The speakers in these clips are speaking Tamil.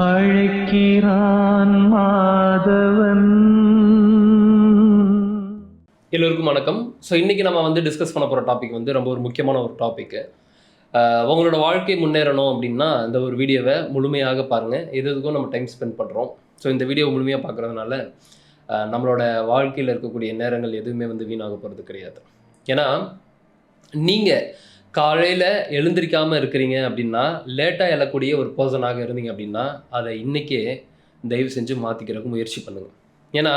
அழைக்கிறான் மாதவன். எல்லோருக்கும் வணக்கம். ஸோ இன்றைக்கி நம்ம டிஸ்கஸ் பண்ண போகிற டாபிக் ரொம்ப ஒரு முக்கியமான ஒரு டாப்பிக்கு. உங்களோட வாழ்க்கை முன்னேறணும் அப்படின்னா இந்த ஒரு வீடியோவை முழுமையாக பாருங்கள். எதுக்கும் நம்ம டைம் ஸ்பெண்ட் பண்ணுறோம். ஸோ இந்த வீடியோ முழுமையாக பார்க்குறதுனால நம்மளோட வாழ்க்கையில் இருக்கக்கூடிய நேரங்கள் எதுவுமே வீணாக போகிறது கிடையாது. ஏன்னா நீங்கள் காலையில் எழுந்திரிக்காமல் இருக்கிறீங்க அப்படின்னா, லேட்டாக எழக்கூடிய ஒரு பர்சனாக இருந்தீங்க அப்படின்னா, அதை இன்றைக்கே தயவு செஞ்சு மாற்றிக்கிறதுக்கு முயற்சி பண்ணுங்கள். ஏன்னா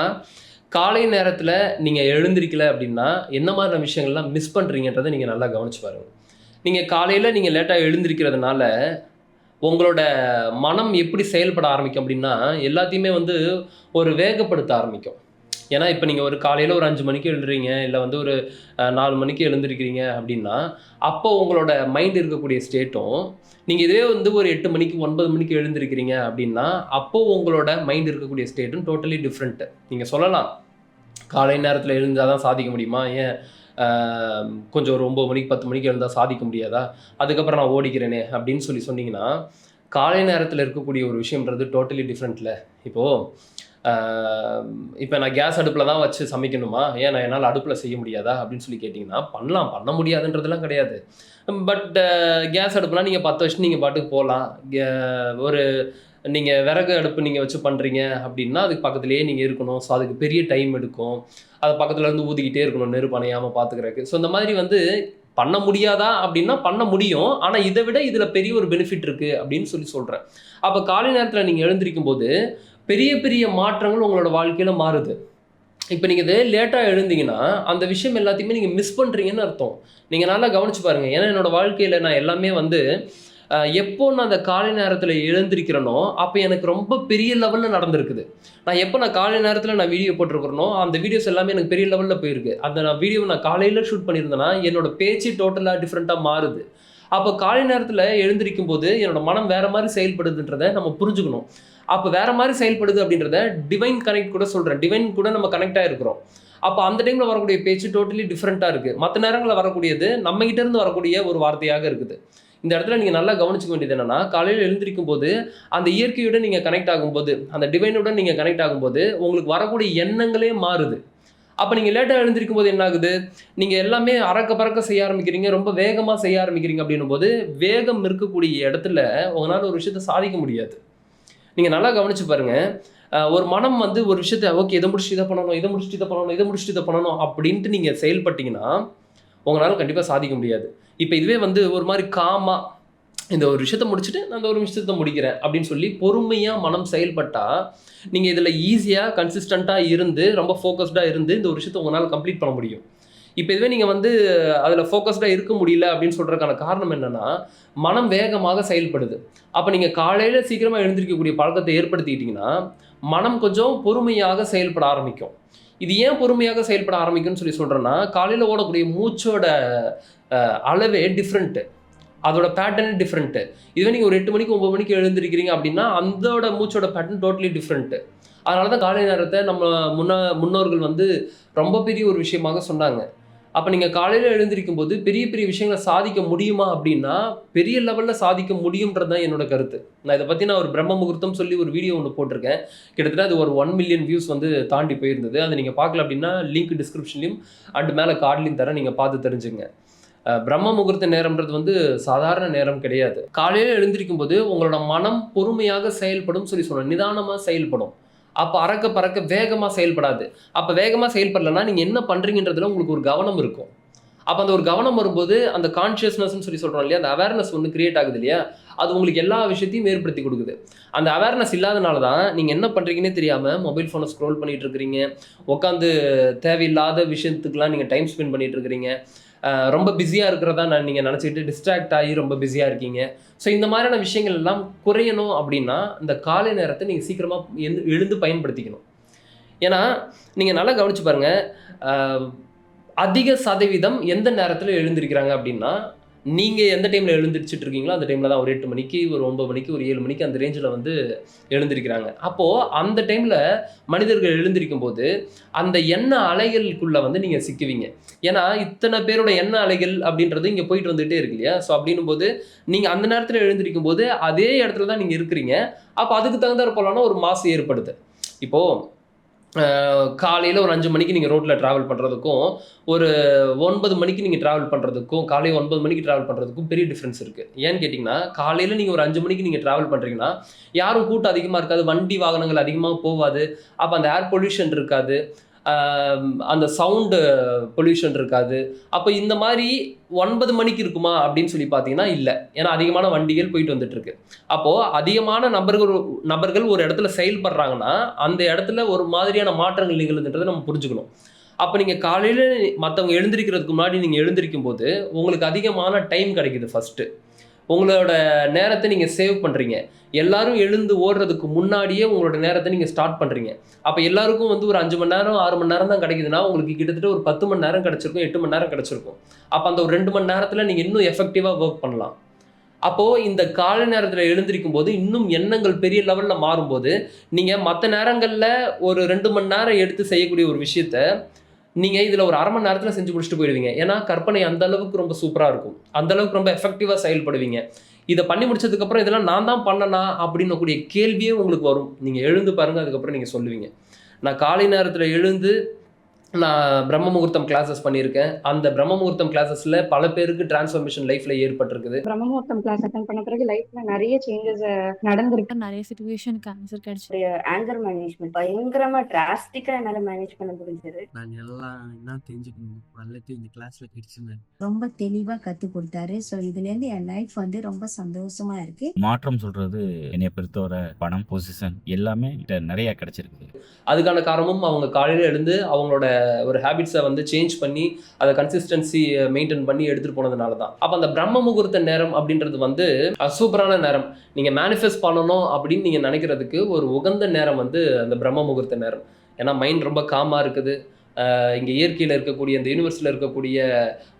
காலை நேரத்தில் நீங்கள் எழுந்திரிக்கலை அப்படின்னா என்ன மாதிரியான விஷயங்கள்லாம் மிஸ் பண்ணுறீங்கன்றதை நீங்கள் நல்லா கவனிச்சு பாருங்கள். நீங்கள் காலையில் நீங்கள் லேட்டாக எழுந்திரிக்கிறதுனால உங்களோட மனம் எப்படி செயல்பட ஆரம்பிக்கும் அப்படின்னா, எல்லாத்தையுமே ஒரு வேகப்படுத்த ஆரம்பிக்கும். ஏன்னா இப்போ நீங்கள் ஒரு காலையில் ஒரு 5 மணிக்கு எழுதுறீங்க, இல்லை ஒரு 4 மணிக்கு எழுந்திருக்கிறீங்க அப்படின்னா, அப்போ உங்களோட மைண்ட் இருக்கக்கூடிய ஸ்டேட்டும், நீங்கள் இதுவே ஒரு 8 மணிக்கு 9 மணிக்கு எழுந்திருக்கிறீங்க அப்படின்னா, அப்போது உங்களோட மைண்ட் இருக்கக்கூடிய ஸ்டேட்டும் டோட்டலி டிஃப்ரெண்ட்டு. நீங்கள் சொல்லலாம், காலை நேரத்தில் எழுந்தால் தான் சாதிக்க முடியுமா? ஏன் கொஞ்சம் ஒரு 9 மணிக்கு 10 மணிக்கு எழுந்தால் சாதிக்க முடியாதா? அதுக்கப்புறம் நான் ஓடிக்கிறேனே அப்படின்னு சொன்னீங்கன்னா, காலை நேரத்தில் இருக்கக்கூடிய ஒரு விஷயம்ன்றது டோட்டலி டிஃப்ரெண்ட்டில். இப்போ நான் கேஸ் அடுப்பில் தான் வச்சு சமைக்கணுமா? ஏன் நான் என்னால் அடுப்பில் செய்ய முடியாதா அப்படின்னு கேட்டிங்கன்னா, பண்ண முடியாதுன்றதுலாம் கிடையாது. பட் கேஸ் அடுப்புலாம் நீங்கள் 10 வருஷம் நீங்கள் பாட்டுக்கு போகலாம். ஒரு நீங்கள் விறகு அடுப்பு நீங்கள் வச்சு பண்ணுறீங்க அப்படின்னா, அதுக்கு பக்கத்துலேயே நீங்கள் இருக்கணும். ஸோ அதுக்கு பெரிய டைம் எடுக்கும். அதை பக்கத்தில் ஊதிக்கிட்டே இருக்கணும், நெருப்பு அணையாமல் பார்த்துக்கிறதுக்கு. ஸோ இந்த மாதிரி பண்ண முடியாதா அப்படின்னா பண்ண முடியும். ஆனால் இதை விட இதில் பெரிய ஒரு பெனிஃபிட் இருக்குது அப்படின்னு சொல்கிறேன். அப்போ காலை நேரத்தில் நீங்கள் எழுந்திருக்கும் போது பெரிய பெரிய மாற்றங்கள் உங்களோட வாழ்க்கையில் மாறுது. இப்போ நீங்கள் இதே லேட்டாக எழுந்தீங்கன்னா அந்த விஷயம் எல்லாத்தையுமே நீங்கள் மிஸ் பண்ணுறீங்கன்னு அர்த்தம். நீங்கள் நல்லா கவனிச்சு பாருங்கள். ஏன்னா என்னோடய வாழ்க்கையில் நான் எல்லாமே எப்போ நான் அந்த காலை நேரத்தில் எழுந்திருக்கிறேனோ அப்போ எனக்கு ரொம்ப பெரிய லெவலில் நடந்திருக்குது. நான் காலை நேரத்தில் நான் வீடியோ போட்டிருக்கிறேனோ அந்த வீடியோஸ் எல்லாமே எனக்கு பெரிய லெவலில் போயிருக்கு. அந்த வீடியோவை நான் காலையில் ஷூட் பண்ணியிருந்தேன்னா என்னோடய பேச்சு டோட்டலாக டிஃப்ரெண்ட்டாக மாறுது. அப்போ காலை நேரத்தில் எழுந்திருக்கும் போது என்னோடய மனம் வேறு மாதிரி செயல்படுதுன்றதை நம்ம புரிஞ்சுக்கணும். அப்போ வேறு மாதிரி செயல்படுது அப்படின்றத டிவைன் கனெக்ட் கூட சொல்கிறேன். டிவைன் கூட நம்ம கனெக்டாக இருக்கிறோம். அப்போ அந்த டைமில் வரக்கூடிய பேச்சு டோட்டலி டிஃப்ரெண்ட்டாக இருக்குது. மற்ற நேரங்களில் வரக்கூடியது நம்மகிட்டேருந்து வரக்கூடிய ஒரு வார்த்தையாக இருக்குது. இந்த இடத்துல நீங்கள் நல்லா கவனிச்சிக்க வேண்டியது என்னென்னா, காலையில் எழுந்திருக்கும் போது அந்த இயற்கையுடன் நீங்கள் கனெக்ட் ஆகும்போது, அந்த டிவைனுடன் நீங்கள் கனெக்ட் ஆகும்போது உங்களுக்கு வரக்கூடிய எண்ணங்களே மாறுது. அப்போ நீங்கள் லேட்டாக எழுந்திருக்கும் போது என்ன ஆகுது? நீங்கள் எல்லாமே அறக்க பறக்க செய்ய ஆரம்பிக்கிறீங்க, ரொம்ப வேகமாக செய்ய ஆரம்பிக்கிறீங்க அப்படின்னும் போது, வேகம் இருக்கக்கூடிய இடத்துல உங்களால் ஒரு விஷயத்தை சாதிக்க முடியாது. நீங்கள் நல்லா கவனிச்சு பாருங்கள். ஒரு மனம் ஒரு விஷயத்தை ஓகே இதை முடிச்சுட்டு இதை பண்ணணும், இதை முடிச்சுட்டு இதை பண்ணணும், இதை முடிச்சுட்டு இதை பண்ணணும் அப்படின்ட்டு நீங்கள் செயல்பட்டீங்கன்னா உங்களால் கண்டிப்பாக சாதிக்க முடியாது. இப்போ இதுவே ஒரு மாதிரி காமாக இந்த ஒரு விஷயத்தை முடிச்சுட்டு நான் அந்த ஒரு விஷயத்தை முடிக்கிறேன் அப்படின்னு பொறுமையாக மனம் செயல்பட்டால் நீங்கள் இதில் ஈஸியாக கன்சிஸ்டண்ட்டாக இருந்து ரொம்ப ஃபோக்கஸ்டாக இருந்து இந்த ஒரு விஷயத்தை உங்களால் கம்ப்ளீட் பண்ண முடியும். இப்போ இதுவே நீங்கள் அதில் ஃபோக்கஸ்டாக இருக்க முடியல அப்படின்னு சொல்கிறதுக்கான காரணம் என்னென்னா, மனம் வேகமாக செயல்படுது. அப்போ நீங்கள் காலையில் சீக்கிரமாக எழுந்திருக்கக்கூடிய பழக்கத்தை ஏற்படுத்திக்கிட்டிங்கன்னா மனம் கொஞ்சம் பொறுமையாக செயல்பட ஆரம்பிக்கும். இது ஏன் பொறுமையாக செயல்பட ஆரம்பிக்கும்னு சொல்கிறேன்னா, காலையில் ஓடக்கூடிய மூச்சோட அளவே டிஃப்ரெண்ட்டு, அதோட பேட்டர்னே டிஃப்ரெண்ட்டு. இதுவே நீங்கள் ஒரு 8 மணிக்கு 9 மணிக்கு எழுந்திருக்கிறீங்க அப்படின்னா அதோட மூச்சோட பேட்டர்ன் டோட்டலி டிஃப்ரெண்ட்டு. அதனால தான் காலை நேரத்தை நம்ம முன்னோர்கள் ரொம்ப பெரிய ஒரு விஷயமாக சொன்னாங்க. அப்போ நீங்கள் காலையில் எழுந்திருக்கும் போது பெரிய பெரிய விஷயங்களை சாதிக்க முடியுமா அப்படின்னா பெரிய லெவலில் சாதிக்க முடியுன்றது தான் என்னோட கருத்து. நான் இதை பற்றி ஒரு பிரம்ம முகூர்த்தம் சொல்லி ஒரு வீடியோ ஒன்று போட்டிருக்கேன். கிட்டத்தட்ட அது ஒரு 1 மில்லியன் வியூஸ் தாண்டி போயிருந்தது. அதை நீங்கள் பார்க்கல அப்படின்னா லிங்க் டிஸ்கிரிப்ஷன்லையும் அண்ட் மேலே கார்ட்லையும் தரேன், நீங்கள் பார்த்து தெரிஞ்சுங்க. பிரம்ம முகூர்த்த நேரம்ன்றது சாதாரண நேரம் கிடையாது. காலையில் எழுந்திருக்கும் போது உங்களோட மனம் பொறுமையாக செயல்படும் சொன்னேன், நிதானமாக செயல்படும். அப்போ அறக்க பறக்க வேகமாக செயல்படாது. அப்போ வேகமாக செயல்படலைன்னா நீங்கள் என்ன பண்ணுறீங்கன்றதுல உங்களுக்கு ஒரு கவனம் இருக்கும். அப்போ அந்த ஒரு கவனம் வரும்போது அந்த கான்ஷியஸ்னஸ்ன்னு சொல்கிறோம் இல்லையா, அந்த அவேர்னஸ் கிரியேட் ஆகுது இல்லையா, அது உங்களுக்கு எல்லா விஷயத்தையும் ஏற்படுத்தி கொடுக்குது. அந்த அவேர்னஸ் இல்லாதனால தான் நீங்கள் என்ன பண்ணுறீங்கன்னே தெரியாமல் மொபைல் ஃபோனை ஸ்க்ரோல் பண்ணிகிட்டு இருக்கிறீங்க, உட்காந்து தேவையில்லாத விஷயத்துக்கெலாம் நீங்கள் டைம் ஸ்பெண்ட் பண்ணிகிட்டு இருக்கிறீங்க, ரொம்ப பிஸியாக இருக்கிறதா நீங்கள் நினச்சிக்கிட்டு டிஸ்ட்ராக்ட் ஆகி ரொம்ப பிஸியாக இருக்கீங்க. ஸோ இந்த மாதிரியான விஷயங்கள் எல்லாம் குறையணும் அப்படின்னா இந்த காலை நேரத்தை நீங்கள் சீக்கிரமாக எழுந்து பயன்படுத்திக்கணும். ஏன்னா நீங்கள் நல்லா கவனிச்சு பாருங்கள், அதிக சதவீதம் எந்த நேரத்தில் எழுந்திருக்கிறாங்க அப்படின்னா நீங்கள் எந்த டைமில் எழுந்திரிச்சிட்டு இருக்கீங்களோ அந்த டைமில் தான் ஒரு 8 மணிக்கு, ஒரு 9 மணிக்கு, ஒரு 7 மணிக்கு அந்த ரேஞ்சில் வந்து எழுந்திருக்கிறாங்க. அப்போது அந்த டைமில் மனிதர்கள் எழுந்திருக்கும் போது அந்த எண்ண அலைகளுக்குள்ளே வந்து நீங்கள் சிக்குவீங்க. ஏன்னா இத்தனை பேரோட எண்ண அலைகள் அப்படின்றது இங்கே போயிட்டு வந்துகிட்டே இருக்கு இல்லையா? ஸோ அப்படின்னும் போது நீங்கள் அந்த நேரத்தில் எழுந்திருக்கும் போது அதே இடத்துல தான் நீங்கள் இருக்கிறீங்க. அப்போ அதுக்கு தகுந்தாற் போலான ஒரு மாசு ஏற்படுது. இப்போது காலையில் ஒரு 5 மணிக்கு நீங்கள் ரோட்டில் ட்ராவல் பண்ணுறதுக்கும், ஒரு 9 மணிக்கு நீங்கள் ட்ராவல் பண்ணுறதுக்கும், காலை 9 மணிக்கு ட்ராவல் பண்ணுறதுக்கும் பெரிய டிஃப்ரென்ஸ் இருக்குது. ஏன்னு கேட்டிங்கன்னா, காலையில் நீங்கள் ஒரு 5 மணிக்கு நீங்கள் ட்ராவல் பண்ணுறீங்கன்னா, யாரும் கூட்டம் அதிகமாக இருக்காது, வண்டி வாகனங்கள் அதிகமாக போகாது, அப்போ அந்த ஏர் பொல்யூஷன் இருக்காது, அந்த சவுண்டு பொல்யூஷன் இருக்காது. அப்போ இந்த மாதிரி 9 மணிக்கு இருக்குமா அப்படின்னு சொல்லி பார்த்தீங்கன்னா இல்லை. ஏன்னா அதிகமான வண்டிகள் போயிட்டு வந்துட்டு இருக்கு. அப்போது அதிகமான நபர்கள் ஒரு இடத்துல செயல்படுறாங்கன்னா அந்த இடத்துல ஒரு மாதிரியான மாற்றங்கள் நிகழுதுன்றதை நம்ம புரிஞ்சுக்கணும். அப்போ நீங்கள் காலையில் மற்றவங்க எழுந்திருக்கிறதுக்கு முன்னாடி நீங்கள் எழுந்திருக்கும் போது உங்களுக்கு அதிகமான டைம் கிடைக்குது. ஃபஸ்ட்டு உங்களோட நேரத்தை நீங்கள் சேவ் பண்ணுறீங்க. எல்லாரும் எழுந்து ஓடுறதுக்கு முன்னாடியே உங்களோட நேரத்தை நீங்கள் ஸ்டார்ட் பண்ணுறீங்க. அப்போ எல்லாருக்கும் வந்து ஒரு 5 மணி நேரம் 6 மணி நேரம் தான் கிடைக்குதுன்னா உங்களுக்கு கிட்டத்தட்ட ஒரு 10 மணி நேரம் கிடச்சிருக்கும், 8 மணி நேரம் கிடச்சிருக்கும். அப்போ அந்த ஒரு 2 மணி நேரத்தில் நீங்கள் இன்னும் எஃபெக்டிவாக ஒர்க் பண்ணலாம். அப்போது இந்த காலை நேரத்தில் எழுந்திருக்கும் போது இன்னும் எண்ணங்கள் பெரிய லெவலில் மாறும்போது நீங்கள் மற்ற நேரங்களில் ஒரு 2 மணி நேரம் எடுத்து செய்யக்கூடிய ஒரு விஷயத்த நீங்கள் இதில் ஒரு 1/2 மணி நேரத்தில் செஞ்சு முடிச்சுட்டு போயிடுவீங்க. ஏன்னா கற்பனை அந்த அளவுக்கு ரொம்ப சூப்பராக இருக்கும், அந்த அளவுக்கு ரொம்ப எஃபெக்டிவாக செயல்படுவீங்க. இதை பண்ணி முடிச்சதுக்கப்புறம் இதெல்லாம் நான் தான் பண்ணனா அப்படின்னக்கூடிய கேள்வியே உங்களுக்கு வரும். நீங்கள் எழுந்து பாருங்கள், அதுக்கப்புறம் நீங்கள் சொல்லுவீங்க. நான் காலை நேரத்தில் எழுந்து நான் பிரம்ம முகூர்த்தம் கிளாஸஸ் பண்ணியிருக்கேன். அந்த பிரம்ம முகூர்த்தம் கிளாஸஸில் பல பேருக்கு டிரான்ஸ்ஃபர்மேஷன் லைஃப்பில் ஏற்பட்டிருக்குது. பிரம்ம முகூர்த்தம் கிளாஸ் அட்டன் பண்ண பிறகு லைஃப்ல நிறைய சேஞ்சஸ் நடந்திருக்கு. நிறைய சிச்சுவேஷனுக்கு ஆன்சர் கிடைச்சு ஆங்கர் மேனேஜ்மெண்ட் பயங்கரமா டிராஸ்டிக்கா என்னால மேனேஜ் பண்ண முடிஞ்சது. நாங்க எல்லாம் என்ன தெரிஞ்சுக்கணும் எல்லாத்தையும் இந்த கிளாஸ்ல கிடைச்சுங்க. ரொம்ப தெளிவா கத்து கொடுத்தாரு. ஸோ இதுல இருந்து என் லைஃப் வந்து ரொம்ப சந்தோஷமா இருக்கு. மாற்றம் சொல்றது என்னைய பொறுத்தவரை பணம், பொசிஷன் எல்லாமே நிறைய கிடைச்சிருக்கு. அதுக்கான காரணமும் அவங்க காலையில் எழுந்து அவங்களோட ஒரு ஹேபிட்ஸை வந்து சேஞ்ச் பண்ணி அதை கன்சிஸ்டன்சி மெயின்டைன் பண்ணி எடுத்துகிட்டு போனதுனால தான். அப்போ அந்த பிரம்ம முகூர்த்த நேரம் அப்படின்றது வந்து சூப்பரான நேரம். நீங்கள் மேனிஃபெஸ்ட் பண்ணணும் அப்படின்னு நீங்கள் நினைக்கிறதுக்கு ஒரு உகந்த நேரம் வந்து அந்த பிரம்ம முகூர்த்த நேரம். ஏன்னா மைண்ட் ரொம்ப காமாக இருக்குது. இங்கே இயற்கையில் இருக்கக்கூடிய இந்த யூனிவர்ஸில் இருக்கக்கூடிய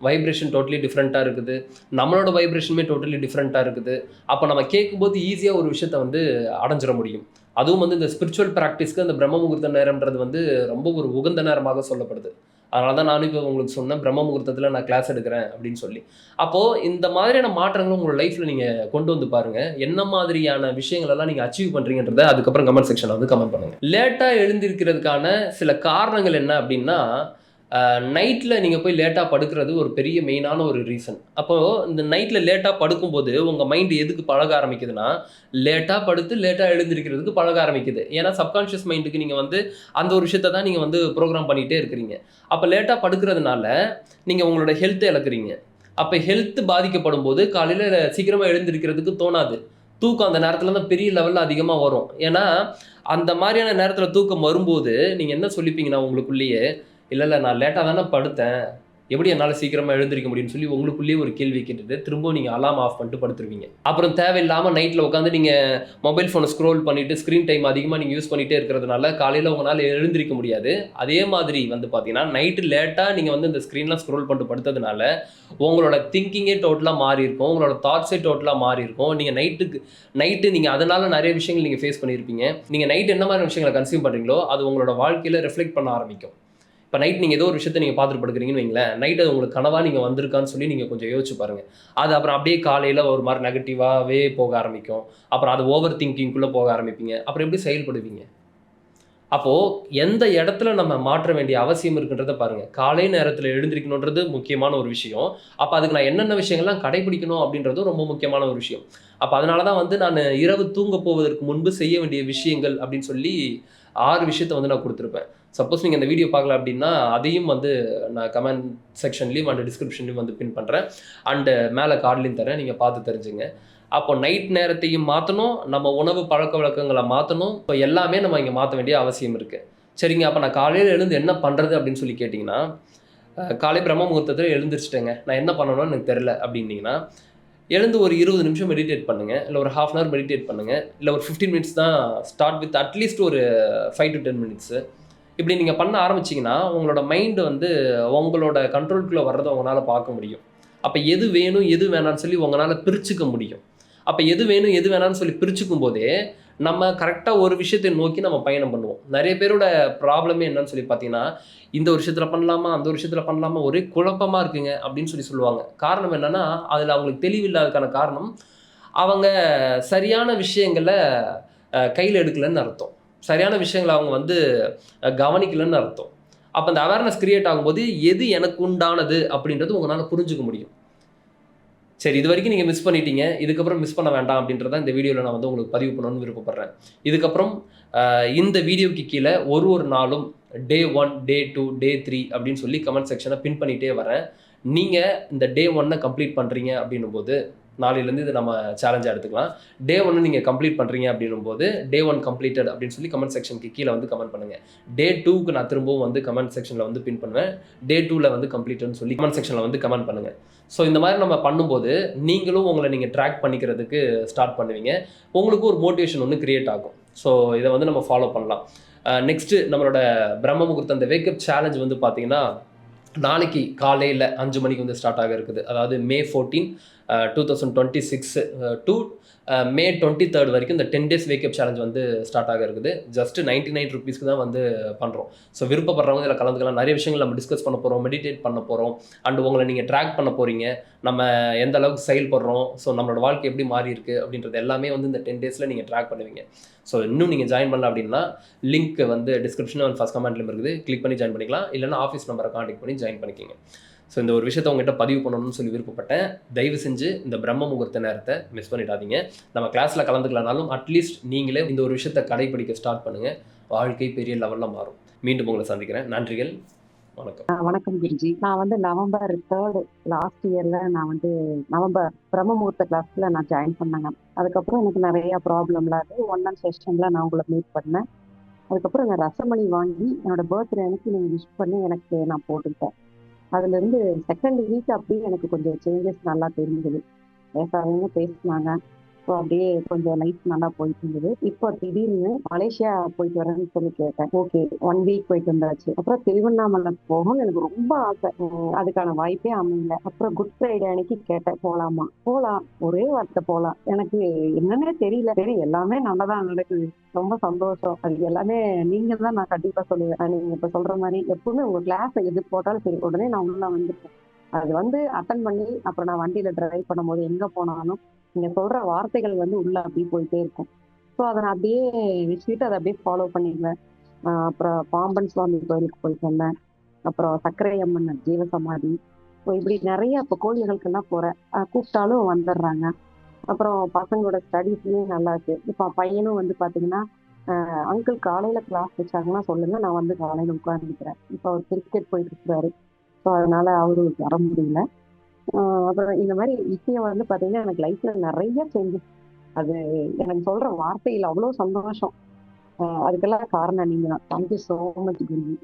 வைப்ரேஷன் டோட்டலி டிஃப்ரெண்ட்டாக இருக்குது, நம்மளோட வைப்ரேஷனுமே டோட்டலி டிஃப்ரெண்ட்டாக இருக்குது. அப்போ நம்ம கேட்கும்போது ஈஸியாக ஒரு விஷயத்தை வந்து அடைஞ்சிட முடியும். அதுவும் வந்து இந்த ஸ்பிரிச்சுவல் ப்ராக்டிஸ்க்கு அந்த பிரம்ம முகூர்த்த நேரம்ன்றது வந்து ரொம்ப ஒரு உகந்த நேரமாக சொல்லப்படுது. அதனால தான் நானும் இப்போ உங்களுக்கு சொன்னேன், பிரம்ம முகூர்த்தத்தில் நான் கிளாஸ் எடுக்கிறேன் அப்படின்னு சொல்லி. அப்போது இந்த மாதிரியான மாற்றங்களும் உங்களோட லைஃப்பில் நீங்கள் கொண்டு வந்து பாருங்கள். என்ன மாதிரியான விஷயங்களெல்லாம் நீங்கள் அச்சீவ் பண்ணுறீங்கன்றதை அதுக்கப்புறம் கமெண்ட் செக்ஷனில் வந்து கமெண்ட் பண்ணுங்கள். லேட்டாக எழுந்திருக்கிறதுக்கான சில காரணங்கள் என்ன அப்படின்னா, நைட்டில் நீங்கள் போய் லேட்டாக படுக்கிறது ஒரு பெரிய மெயினான ஒரு ரீசன். அப்போது இந்த நைட்டில் லேட்டாக படுக்கும்போது உங்கள் மைண்டு எதுக்கு பழக ஆரம்பிக்குதுன்னா, லேட்டாக படுத்து லேட்டாக எழுந்திருக்கிறதுக்கு பழக ஆரம்பிக்குது. ஏன்னா சப்கான்ஷியஸ் மைண்டுக்கு நீங்கள் வந்து அந்த ஒரு விஷயத்தை தான் நீங்கள் வந்து ப்ரோக்ராம் பண்ணிகிட்டே இருக்கிறீங்க. அப்போ லேட்டாக படுக்கிறதுனால நீங்கள் உங்களோட ஹெல்த்தை இழக்கிறீங்க. அப்போ ஹெல்த் பாதிக்கப்படும் போது காலையில் சீக்கிரமாக எழுந்திருக்கிறதுக்கு தோணாது. தூக்கம் அந்த நேரத்தில் தான் பெரிய லெவலில் அதிகமாக வரும். ஏன்னா அந்த மாதிரியான நேரத்தில் தூக்கம் வரும்போது நீங்கள் என்ன சொல்லிப்பீங்கன்னா உங்களுக்குள்ளேயே, இல்லை நான் லேட்டாக தானே படுத்தேன், எப்படி என்னால் சீக்கிரமாக எழுந்திருக்க முடியும்னு சொல்லி உங்களுக்குள்ளேயே ஒரு கேள்வி கேட்டுட்டு திரும்பவும் நீங்கள் அலாம் ஆஃப் பண்ணிட்டு படுத்துருவீங்க. அப்புறம் தேவையில்லாமல் நைட்டில் உட்காந்து நீங்கள் மொபைல் ஃபோனை ஸ்க்ரோல் பண்ணிவிட்டு ஸ்க்ரீன் டைம் அதிகமாக நீங்கள் யூஸ் பண்ணிகிட்டே இருக்கிறதுனால காலையில் உங்களால் எழுந்திருக்க முடியாது. அதே மாதிரி வந்து பார்த்தீங்கன்னா நைட்டு லேட்டாக நீங்கள் வந்து இந்த ஸ்க்ரீன்லாம் ஸ்க்ரோல் பண்ணிட்டு படுத்ததுனால உங்களோட திங்கிங்கே டோட்டலாக மாறி இருக்கும், உங்களோட தாட்ஸே டோட்டலாக மாறி இருக்கும். நீங்கள் நைட்டு நீங்கள் அதனால் நிறைய விஷயங்கள் நீங்கள் ஃபேஸ் பண்ணியிருப்பீங்க. நீங்கள் நைட்டு என்ன மாதிரி விஷயங்களை கன்சியூம் பண்ணுறீங்களோ அது உங்களோட வாழ்க்கையில் ரிஃப்ளெக்ட் பண்ண ஆரம்பிக்கும். இப்போ நைட் நீங்கள் ஏதோ ஒரு விஷயத்தை நீங்கள் பார்த்துட்டு படுக்கிறீங்கன்னு வைங்களேன், நைட் அது உங்களுக்கு கனவாக நீங்கள் வந்திருக்கான்னு சொல்லி நீங்கள் கொஞ்சம் யோசிச்சு பாருங்கள். அது அப்புறம் அப்படியே காலையில் ஒரு மாதிரி நெகட்டிவாகவே போக ஆரம்பிக்கும். அப்புறம் அது ஓவர் திங்கிங்குள்ளே போக ஆரம்பிப்பீங்க. அப்புறம் எப்படி செயல்படுவீங்க? அப்போது எந்த இடத்துல நம்ம மாற்ற வேண்டிய அவசியம் இருக்குன்றதை பாருங்கள். காலை நேரத்தில் எழுந்திருக்கணுன்றது முக்கியமான ஒரு விஷயம். அப்போ அதுக்கு நான் என்னென்ன விஷயங்கள்லாம் கடைபிடிக்கணும் அப்படின்றதும் ரொம்ப முக்கியமான ஒரு விஷயம். அப்போ அதனால தான் வந்து நான் இரவு தூங்க போவதற்கு முன்பு செய்ய வேண்டிய விஷயங்கள் அப்படின்னு சொல்லி 6 விஷயத்தை வந்து நான் கொடுத்துருப்பேன். சப்போஸ் நீங்கள் இந்த வீடியோ பார்க்கல அப்படின்னா அதையும் வந்து நான் கமெண்ட் செக்ஷன்லேயும் அண்ட் டிஸ்கிரிப்ஷன்லேயும் வந்து பின் பண்ணுறேன். அண்டு மேலே கார்ட்லேயும் தரேன், நீங்கள் பார்த்து தெரிஞ்சுங்க. அப்போ நைட் நேரத்தையும் மாற்றணும், நம்ம உணவு பழக்க வழக்கங்களை மாற்றணும். இப்போ எல்லாமே நம்ம இங்கே மாற்ற வேண்டிய அவசியம் இருக்குது. சரிங்க, அப்போ நான் காலையில் எழுந்து என்ன பண்ணுறது அப்படின்னு சொல்லி கேட்டிங்கன்னா, காலை பிரம்ம முகூர்த்தத்தில் எழுந்திரிச்சிட்டேங்க, நான் என்ன பண்ணணும்னு எனக்கு தெரில அப்படின்னீங்கன்னா, எழுந்து ஒரு 20 நிமிஷம் மெடிடேட் பண்ணுங்கள், இல்லை ஒரு ½ hour மெடிடேட் பண்ணுங்கள், இல்லை ஒரு 15 மினிட்ஸ் தான் ஸ்டார்ட் வித் அட்லீஸ்ட் ஒரு 5 to 10 மினிட்ஸு. இப்படி நீங்கள் பண்ண ஆரம்பிச்சிங்கன்னா உங்களோட மைண்டு வந்து உங்களோட கண்ட்ரோல்குள்ளே வர்றதை உங்களால் பார்க்க முடியும். அப்போ எது வேணும் எது வேணாம்னு சொல்லி உங்களால் பிரிச்சுக்க முடியும். அப்போ எது வேணும் எது வேணாம்னு சொல்லி பிரிச்சுக்கும் போதே நம்ம கரெக்டாக ஒரு விஷயத்தை நோக்கி நம்ம பயணம் பண்ணுவோம். நிறைய பேரோட ப்ராப்ளமே என்னன்னு சொல்லி பார்த்தீங்கன்னா, இந்த ஒரு விஷயத்தில் பண்ணலாமா, அந்த ஒரு விஷயத்தில் பண்ணலாமா, ஒரே குழப்பமாக இருக்குங்க அப்படின்னு சொல்லி சொல்லுவாங்க. காரணம் என்னன்னா, அதில் அவங்களுக்கு தெளிவில்லாததுக்கான காரணம், அவங்க சரியான விஷயங்களை கையில் எடுக்கலன்னு அர்த்தம். சரியான விஷயங்களை அவங்க வந்து கவனிக்கலன்னு அர்த்தம். அப்போ அந்த அவேர்னஸ் கிரியேட் ஆகும்போது எது எனக்கு உண்டானது அப்படின்றது உங்களால் புரிஞ்சுக்க முடியும். சரி, இது வரைக்கும் நீங்கள் மிஸ் பண்ணிட்டீங்க, இதுக்கப்புறம் மிஸ் பண்ண வேண்டாம் அப்படின்றத இந்த வீடியோவில் நான் வந்து உங்களுக்கு பதிவு பண்ணணும்னு விருப்பப்படுறேன். இதுக்கப்புறம் இந்த வீடியோக்கு கீழே ஒரு நாளும் டே 1, டே 2, டே 3 அப்படின்னு சொல்லி கமெண்ட் செக்ஷனை பின் பண்ணிகிட்டே வரேன். நீங்கள் இந்த டே 1 கம்ப்ளீட் பண்ணுறீங்க அப்படின்னும் போது, நாளையிலேருந்து இது நம்ம சேலஞ்சாக எடுத்துக்கலாம். டே 1 நீங்கள் கம்ப்ளீட் பண்ணுறீங்க அப்படின்னும் போது, டே 1 கம்ப்ளீட்டட் அப்படின்னு சொல்லி கமெண்ட் செக்ஷனுக்கு கீழே வந்து கமெண்ட் பண்ணுங்கள். டே 2க்கு நான் திரும்பவும் வந்து கமெண்ட் செக்ஷனில் வந்து பின் பண்ணுவேன். டே 2ல் வந்து கம்ப்ளீட்டட்னு சொல்லி கமெண்ட் செக்ஷனில் வந்து கமெண்ட் பண்ணுங்கள். ஸோ இந்த மாதிரி நம்ம பண்ணும்போது நீங்களும் உங்களை நீங்கள் ட்ராக் பண்ணிக்கிறதுக்கு ஸ்டார்ட் பண்ணுவீங்க. உங்களுக்கு ஒரு மோட்டிவேஷன் ஒன்று கிரியேட் ஆகும். ஸோ இதை வந்து நம்ம ஃபாலோ பண்ணலாம். நெக்ஸ்ட்டு நம்மளோட பிரம்ம முகூர்த்தம் அந்த வேக்கப் சேலஞ்ச் வந்து பார்த்தீங்கன்னா, நாளைக்கு காலையில் 5 மணிக்கு வந்து ஸ்டார்ட் ஆக இருக்குது. அதாவது May 14, 2026 டு May 23 வரைக்கும் இந்த 10 days வேக்கப் சேலஞ்ச் வந்து ஸ்டார்ட் ஆக இருக்குது. ஜஸ்ட் 99 rupeesக்கு தான் வந்து பண்ணுறோம். ஸோ விருப்பப்படுறவங்க இதில் கலந்துக்கலாம். நிறைய விஷயங்கள் நம்ம டிஸ்கஸ் பண்ண போகிறோம், மெடிடேட் பண்ண போகிறோம், அண்ட் உங்களை நீங்கள் ட்ராக் பண்ண போகிறீங்க. நம்ம எந்த அளவுக்கு செயல்படுறோம், ஸோ நம்மளோட வாழ்க்கை எப்படி மாறி இருக்குது அப்படின்றது எல்லாமே வந்து இந்த 10 daysல நீங்கள் ட்ராக் பண்ணுவீங்க. ஸோ இன்னும் நீங்கள் ஜாயின் பண்ணல அப்படின்னா லிங்க் வந்து டிஸ்கிரிப்ஷன் அண்ட் ஃபர்ஸ்ட் கமெண்ட்லையும் இருக்குது. கிளிக் பண்ணி ஜாயின் பண்ணிக்கலாம். இல்லைனா ஆஃபீஸ் நம்பரை கான்டெக்ட் பண்ணி ஜாயின் பண்ணிக்கிங்க. ஸோ இந்த ஒரு விஷயத்தை உங்கள்கிட்ட பதிவு பண்ணணும்னு சொல்லி விருப்பப்பட்டேன். தயவு செஞ்சு இந்த பிரம்ம முகூர்த்த நேரத்தை மிஸ் பண்ணிடாதீங்க. நம்ம கிளாஸில் கலந்துக்கலனாலும் அட்லீஸ்ட் நீங்களே இந்த ஒரு விஷயத்தை கடைப்பிடிக்க ஸ்டார்ட் பண்ணுங்கள். வாழ்க்கை பெரிய லெவலில் மாறும். மீண்டும் உங்களை சந்திக்கிறேன். நன்றிகள். வணக்கம். வணக்கம் குருஜி. நான் வந்து November 3 லாஸ்ட் இயர்ல நான் வந்து நவம்பர் பிரம்ம முகூர்த்த கிளாஸ்ல நான் ஜாயின் பண்ணேங்க. அதுக்கப்புறம் எனக்கு நிறைய ப்ராப்ளம்லாம் இருக்கு. 1 month செஷன்ல நான் உங்களை மீட் பண்ணேன். அதுக்கப்புறம் நான் ரசமணி வாங்கி என்னோட பர்த்டே அன்னைக்கு நீங்கள் விஷ் பண்ணி எனக்கு நான் போட்டுக்கிட்டேன். அதுலேருந்து செகண்ட் வீக் அப்படியே எனக்கு கொஞ்சம் சேஞ்சஸ் நல்லா தெரிஞ்சது. பேசாதவங்க பேசினாங்க. ஸோ அப்படியே கொஞ்சம் லைஃப் நல்லா போயிட்டு இருந்தது. இப்போ திடீர்னு மலேசியா போயிட்டு வரேன்னு சொல்லி கேட்டேன். ஓகே, 1 week போயிட்டு வந்தாச்சு. அப்புறம் திருவண்ணாமலை போகணும் எனக்கு ரொம்ப ஆசை. அதுக்கான வாய்ப்பே அமையல. அப்புறம் குட் ஃப்ரைடே அன்னைக்கு கேட்டேன், போலாமா? போலாம், ஒரே வார்த்தை போலாம். எனக்கு என்னன்னே தெரியல. சரி, எல்லாமே நல்லதான் நடக்குது, ரொம்ப சந்தோஷம். அது எல்லாமே நீங்க தான் நான் கண்டிப்பா சொல்லுவேன். நீங்க இப்ப சொல்ற மாதிரி எப்பவுமே உங்க கிளாஸ் எது போட்டாலும் சரி, உடனே நான் உள்ள வந்துருக்கேன். அது வந்து அட்டன் பண்ணி அப்புறம் நான் வண்டியில டிரைவ் பண்ணும்போது எங்க போனாலும் நீங்க சொல்ற வார்த்தைகள் வந்து உள்ள அப்படியே போயிட்டே இருக்கும். ஸோ அதை நான் அப்படியே வச்சுக்கிட்டு அதை அப்படியே ஃபாலோ பண்ணிடுவேன். அப்புறம் பாம்பன் சுவாமி கோயிலுக்கு போயிட்டு வந்தேன். அப்புறம் சர்க்கரை அம்மன் ஜீவசமாதி. ஸோ இப்படி நிறைய இப்போ கோயில்களுக்கெல்லாம் போறேன். கூப்பிட்டாலும் வந்துடுறாங்க. அப்புறம் பசங்களோட ஸ்டடீஸ்லயும் நல்லா இருக்கு. இப்போ பையனும் வந்து பாத்தீங்கன்னா அங்கிள் காலையில கிளாஸ் வச்சாங்கன்னா சொல்லுங்க, நான் வந்து காலையில உட்காந்துக்கிறேன். இப்போ அவர் கிரிக்கெட் போயிட்டு இருக்கிறாரு. ஸோ அதனால அவருக்கு வர முடியல. அப்புறம் இந்த மாதிரி விஷயம் வந்து பாத்தீங்கன்னா எனக்கு லைஃப்ல நிறைய சேஞ்சஸ். அது எனக்கு சொல்ற வார்த்தையில் அவ்வளோ சந்தோஷம். அதுக்கெல்லாம் காரணம் நீங்க தான். Thank you so much Guruji.